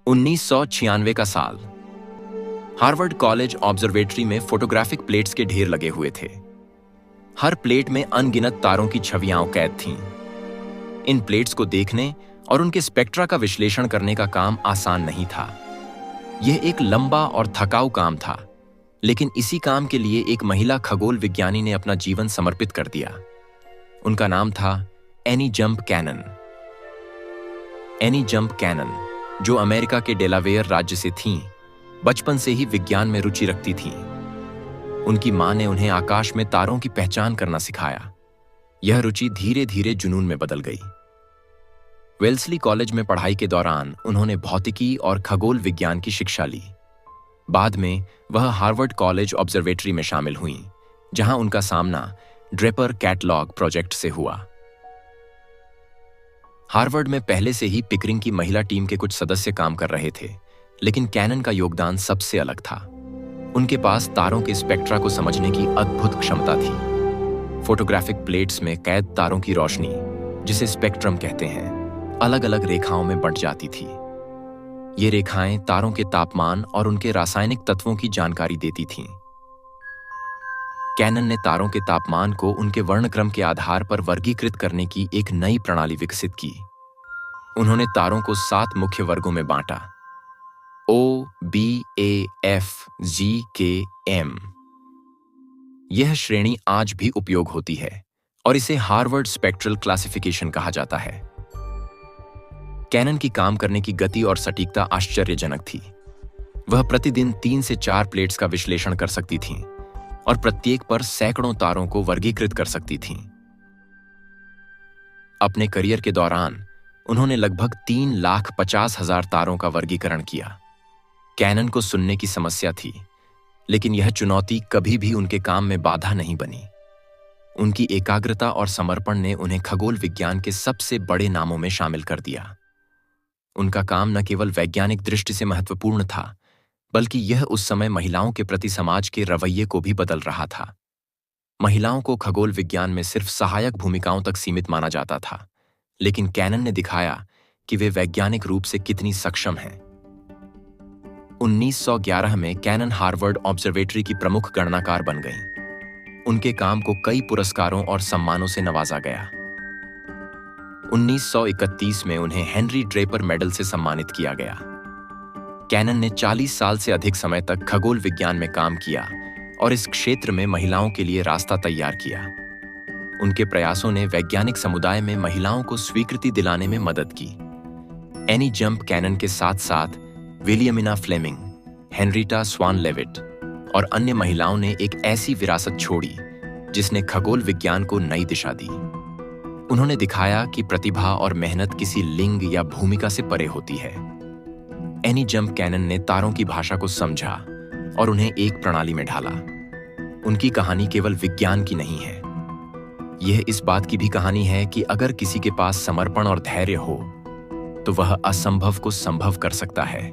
1996 का साल। Harvard college observatory में फोटोग्राफिक प्लेट्स के ढेर लगे हुए थे। हर प्लेट में अनगिनत तारों की छवियां कैद थीं। इन प्लेट्स को देखने और उनके स्पेक्ट्रा का विश्लेषण करने का काम आसान नहीं था। यह एक लंबा और थकाऊ काम था, लेकिन इसी काम के लिए एक महिला खगोल विज्ञानी ने अपना जीवन समर्पित कर दिया। उनका नाम था Annie Jump Cannon. Annie Jump Cannon, जो अमेरिका के डेलावेयर राज्य से थीं, बचपन से ही विज्ञान में रुचि रखती थीं। उनकी मां ने उन्हें आकाश में तारों की पहचान करना सिखाया। यह रुचि धीरे धीरे जुनून में बदल गई। वेल्सली कॉलेज में पढ़ाई के दौरान उन्होंने भौतिकी और खगोल विज्ञान की शिक्षा ली। बाद में वह हार्वर्ड कॉलेज ऑब्जर्वेटरी में शामिल हुईं, जहां उनका सामना ड्रेपर कैटलॉग प्रोजेक्ट से हुआ। हार्वर्ड में पहले से ही पिकरिंग की महिला टीम के कुछ सदस्य काम कर रहे थे, लेकिन कैनन का योगदान सबसे अलग था। उनके पास तारों के स्पेक्ट्रा को समझने की अद्भुत क्षमता थी। फोटोग्राफिक प्लेट्स में कैद तारों की रोशनी, जिसे स्पेक्ट्रम कहते हैं, अलग अलग रेखाओं में बंट जाती थी। ये रेखाएं तारों के तापमान और उनके रासायनिक तत्वों की जानकारी देती थीं। कैनन ने तारों के तापमान को उनके वर्णक्रम के आधार पर वर्गीकृत करने की एक नई प्रणाली विकसित की। उन्होंने तारों को 7 मुख्य वर्गों में बांटा: O, B, A, F, G, K, M। यह श्रेणी आज भी उपयोग होती है और इसे हार्वर्ड स्पेक्ट्रल क्लासिफिकेशन कहा जाता है। कैनन की काम करने की गति और सटीकता आश्चर्यजनक थी। वह प्रतिदिन 3 से 4 प्लेट्स का विश्लेषण कर सकती थीं और प्रत्येक पर सैकड़ों तारों को वर्गीकृत कर सकती थीं। अपने करियर के दौरान उन्होंने लगभग 3,50,000 तारों का वर्गीकरण किया। कैनन को सुनने की समस्या थी, लेकिन यह चुनौती कभी भी उनके काम में बाधा नहीं बनी। उनकी एकाग्रता और समर्पण ने उन्हें खगोल विज्ञान के सबसे बड़े नामों में शामिल कर दिया। उनका काम न केवल वैज्ञानिक दृष्टि से महत्वपूर्ण था, बल्कि यह उस समय महिलाओं के प्रति समाज के रवैये को भी बदल रहा था। महिलाओं को खगोल विज्ञान में सिर्फ सहायक भूमिकाओं तक सीमित माना जाता था, लेकिन कैनन ने दिखाया कि वे वैज्ञानिक रूप से कितनी सक्षम हैं। 1911 में कैनन हार्वर्ड ऑब्जर्वेटरी की प्रमुख गणनाकार बन गईं। उनके काम को कई पुरस्कारों और सम्मानों से नवाजा गया। 1931 में उन्हें हेनरी ड्रेपर मेडल से सम्मानित किया गया। कैनन ने 40 साल से अधिक समय तक खगोल विज्ञान में काम किया और इस क्षेत्र में महिलाओं के लिए रास्ता तैयार किया। उनके प्रयासों ने वैज्ञानिक समुदाय में महिलाओं को स्वीकृति दिलाने में मदद की। एनी जंप कैनन के साथ साथ विलियमिना फ्लेमिंग, हेनरीटा स्वान लेविट और अन्य महिलाओं ने एक ऐसी विरासत छोड़ी जिसने खगोल विज्ञान को नई दिशा दी। उन्होंने दिखाया कि प्रतिभा और मेहनत किसी लिंग या भूमिका से परे होती है। एनी जंप कैनन ने तारों की भाषा को समझा और उन्हें एक प्रणाली में ढाला। उनकी कहानी केवल विज्ञान की नहीं है, यह इस बात की भी कहानी है कि अगर किसी के पास समर्पण और धैर्य हो, तो वह असंभव को संभव कर सकता है।